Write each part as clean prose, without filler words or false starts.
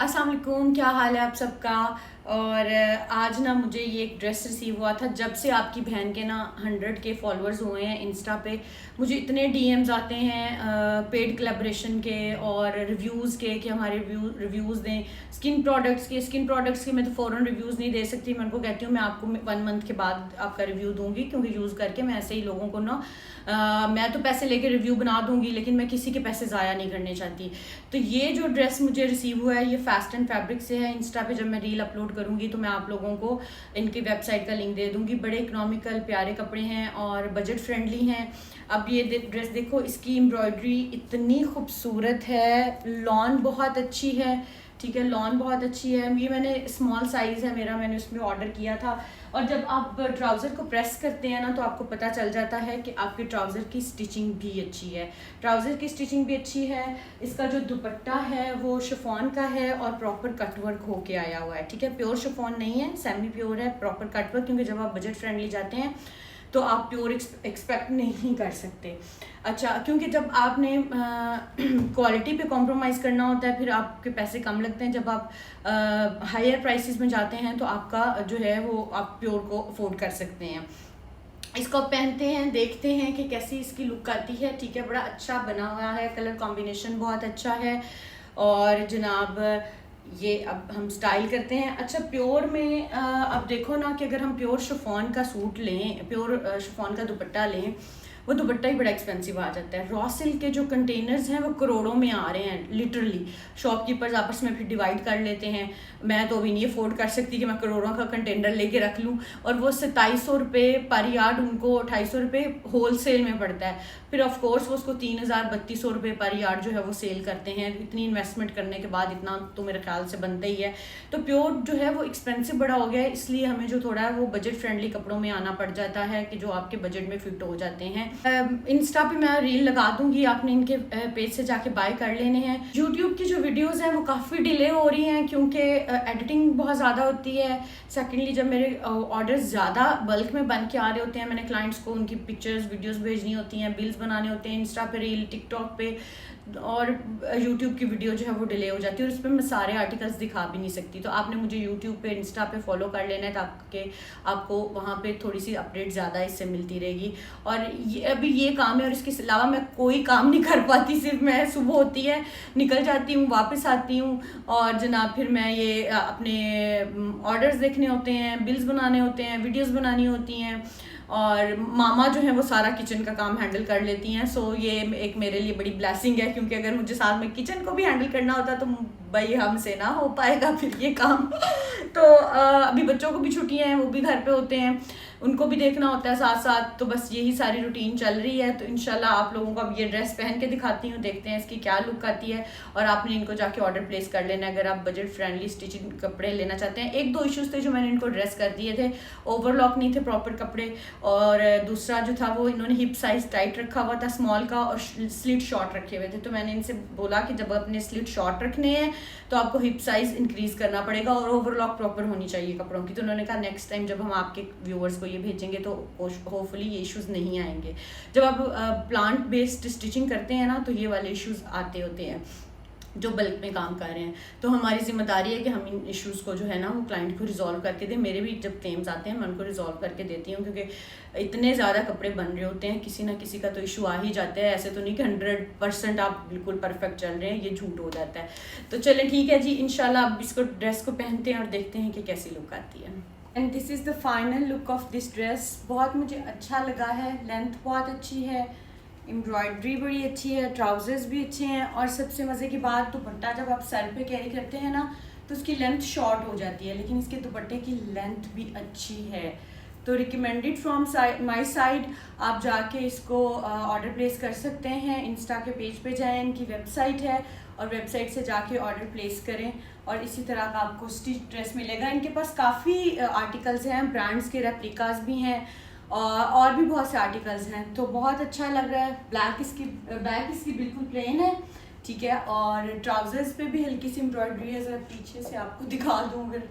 अस्सलाम वालेकुम, क्या हाल है आप सबका। और आज ना मुझे ये एक ड्रेस रिसीव हुआ था। जब से आपकी बहन के ना 100 के फॉलोअर्स हुए हैं इंस्टा पे, मुझे इतने डीएम्स आते हैं पेड कोलैबोरेशन के और रिव्यूज़ के कि हमारे रिव्यूज़ दें स्किन प्रोडक्ट्स के। मैं तो फ़ौरन रिव्यूज़ नहीं दे सकती, मैं उनको कहती हूँ मैं आपको 1 मंथ के बाद आपका रिव्यू दूंगी, क्योंकि यूज़ करके मैं ऐसे ही लोगों को ना मैं तो पैसे लेके रिव्यू बना दूंगी, लेकिन मैं किसी के पैसे ज़ाया नहीं करने चाहती। तो ये जो ड्रेस मुझे रिसीव हुआ है ये फास्ट एंड फैब्रिक से है। इंस्टा पे जब मैं रील अपलोड करूँगी तो मैं आप लोगों को इनकी वेबसाइट का लिंक दे दूँगी। बड़े इकोनॉमिकल प्यारे कपड़े हैं और बजट फ्रेंडली हैं। अब ये ड्रेस देखो, इसकी एम्ब्रॉयडरी इतनी खूबसूरत है, लॉन बहुत अच्छी है, ठीक है, लॉन बहुत अच्छी है। ये मैंने स्मॉल साइज़ है मेरा, मैंने उसमें ऑर्डर किया था। और जब आप ट्राउज़र को प्रेस करते हैं ना तो आपको पता चल जाता है कि आपके ट्राउज़र की स्टिचिंग भी अच्छी है, ट्राउज़र की स्टिचिंग भी अच्छी है। इसका जो दुपट्टा है वो शिफॉन का है और प्रॉपर कटवर्क होके आया हुआ है, ठीक है, प्योर शिफॉन नहीं है, सेमी प्योर है, प्रॉपर कटवर्क, क्योंकि जब आप बजट फ्रेंडली जाते हैं तो आप प्योर एक्सपेक्ट नहीं कर सकते। अच्छा, क्योंकि जब आपने क्वालिटी पे कॉम्प्रोमाइज़ करना होता है फिर आपके पैसे कम लगते हैं। जब आप हायर प्राइसेस में जाते हैं तो आपका जो है वो आप प्योर को अफोर्ड कर सकते हैं। इसको पहनते हैं, देखते हैं कि कैसी इसकी लुक आती है, ठीक है। बड़ा अच्छा बना हुआ है, कलर कॉम्बिनेशन बहुत अच्छा है। और जनाब ये अब हम स्टाइल करते हैं। अच्छा, प्योर में अब देखो ना कि अगर हम प्योर शिफॉन का सूट लें, प्योर शिफॉन का दुपट्टा लें, वो दुपट्टा ही बड़ा एक्सपेंसिव आ जाता है। रॉ सिल्क के जो कंटेनर्स हैं वो करोड़ों में आ रहे हैं लिटरली। शॉपकीपर्स आपस में फिर डिवाइड कर लेते हैं। मैं तो अभी नहीं अफोर्ड कर सकती कि मैं करोड़ों का कंटेनर लेके रख लूँ। और वो 2700 रुपये पर यार्ड, उनको 250 रुपये होल सेल में पड़ता है। फिर ऑफ कोर्स वो उसको 3000-3200 रुपये पर यार्ड जो है वो सेल करते हैं। इतनी इन्वेस्टमेंट करने के बाद इतना तो मेरे ख्याल से बनता ही है। तो प्योर जो है वो एक्सपेंसिव बड़ा हो गया है, इसलिए हमें जो थोड़ा है वो बजट फ्रेंडली कपड़ों में आना पड़ जाता है कि जो आपके बजट में फिट हो जाते हैं। इंस्टा पे मैं रील लगा दूंगी, आपने इनके पेज से जाके बाय कर लेने हैं। यूट्यूब की जो वीडियोस हैं वो काफ़ी डिले हो रही हैं क्योंकि एडिटिंग बहुत ज़्यादा होती है। सेकेंडली, जब मेरे ऑर्डर्स ज़्यादा बल्क में बन के आ रहे होते हैं, मैंने क्लाइंट्स को उनकी पिक्चर्स वीडियोस भेजनी होती हैं, बिल्स बनाने होते हैं, इंस्टा पे रील, टिकटॉक पे, और यूट्यूब की वीडियो जो है वो डिले हो जाती है और उस पर मैं सारे आर्टिकल्स दिखा भी नहीं सकती। तो आपने मुझे यूट्यूब पे, इंस्टा पे फॉलो कर लेना है ताकि आपको वहाँ पे थोड़ी सी अपडेट ज़्यादा इससे मिलती रहेगी। और ये अभी ये काम है और इसके अलावा मैं कोई काम नहीं कर पाती। सिर्फ मैं सुबह होती है, निकल जाती हूँ, वापस आती हूँ और जनाब फिर मैं ये अपने ऑर्डर्स देखने होते हैं, बिल्स बनाने होते हैं, वीडियोस बनानी होती हैं, और मामा जो है वो सारा किचन का काम हैंडल कर लेती हैं। सो ये एक मेरे लिए बड़ी ब्लेसिंग है, क्योंकि अगर मुझे साथ में किचन को भी हैंडल करना होता तो भाई हमसे ना हो पाएगा फिर ये काम। तो अभी बच्चों को भी छुट्टियां हैं, वो भी घर पे होते हैं, उनको भी देखना होता है साथ साथ। तो बस यही सारी रूटीन चल रही है। तो इंशाल्लाह आप लोगों को अब ये ड्रेस पहन के दिखाती हूँ, देखते हैं इसकी क्या लुक आती है। और आपने इनको जाके ऑर्डर प्लेस कर लेना अगर आप बजट फ्रेंडली स्टिचिंग कपड़े लेना चाहते हैं। 1-2 इश्यूज थे जो मैंने इनको ड्रेस कर दिए थे, ओवरलॉक नहीं थे प्रॉपर कपड़े, और दूसरा जो था वो इन्होंने हिप साइज टाइट रखा हुआ था स्मॉल का, और स्लिट शॉर्ट रखे हुए थे। तो मैंने इनसे बोला कि जब अपने स्लिट शॉर्ट रखने हैं तो आपको हिप साइज इंक्रीज करना पड़ेगा और ओवरलॉक प्रॉपर होनी चाहिए कपड़ों की। तो उन्होंने कहा नेक्स्ट टाइम जब हम आपके व्यूअर्स को ये भेजेंगे तो होपफुली ये इश्यूज नहीं आएंगे। जब आप प्लांट बेस्ड स्टिचिंग करते हैं ना तो ये वाले इश्यूज आते होते हैं जो बल्क में काम कर रहे हैं। तो हमारी जिम्मेदारी है कि हम इन इश्यूज़ को जो है ना वो क्लाइंट को रिजॉल्व करके दें। मेरे भी जब क्लेम्स आते हैं मैं उनको रिजॉल्व करके देती हूँ, क्योंकि इतने ज़्यादा कपड़े बन रहे होते हैं, किसी ना किसी का तो इशू आ ही जाता है। ऐसे तो नहीं कि 100% आप बिल्कुल परफेक्ट चल रहे हैं, ये झूठ हो जाता है। तो चलें ठीक है जी, इंशाल्लाह अब इसको ड्रेस को पहनते हैं और देखते हैं कि कैसी लुक आती है। And this is the final look of this dress. बहुत मुझे अच्छा लगा है, लेंथ बहुत अच्छी है, एम्ब्रॉयडरी बड़ी अच्छी है, ट्राउजर्स भी अच्छे हैं, और सबसे मज़े की बात दुपट्टा जब आप सर पे कैरी करते हैं ना तो उसकी लेंथ शॉर्ट हो जाती है, लेकिन इसके दुपट्टे की लेंथ भी अच्छी है। तो रिकमेंडेड फ्रॉम माई साइड, आप जाके इसको ऑर्डर प्लेस कर सकते हैं। इंस्टा के पेज पे जाएं, इनकी वेबसाइट है और वेबसाइट से जाके ऑर्डर प्लेस करें और इसी तरह का आपको स्टिच ड्रेस मिलेगा। इनके पास काफ़ी आर्टिकल्स हैं, ब्रांड्स के रेप्लिकास भी हैं और भी बहुत से आर्टिकल्स हैं। तो बहुत अच्छा लग रहा है। बैक इसकी बिल्कुल प्लेन है, ठीक है, और ट्राउजर्स पे भी हल्की सी एम्ब्रॉयडरी है, ज़रा पीछे से आपको दिखा दूँ अगर,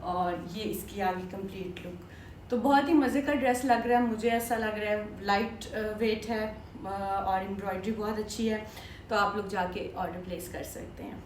और ये इसकी आगे कंप्लीट लुक। तो बहुत ही मज़े का ड्रेस लग रहा है, मुझे ऐसा लग रहा है। लाइट वेट है और एम्ब्रॉयडरी बहुत अच्छी है। तो आप लोग जाके ऑर्डर प्लेस कर सकते हैं।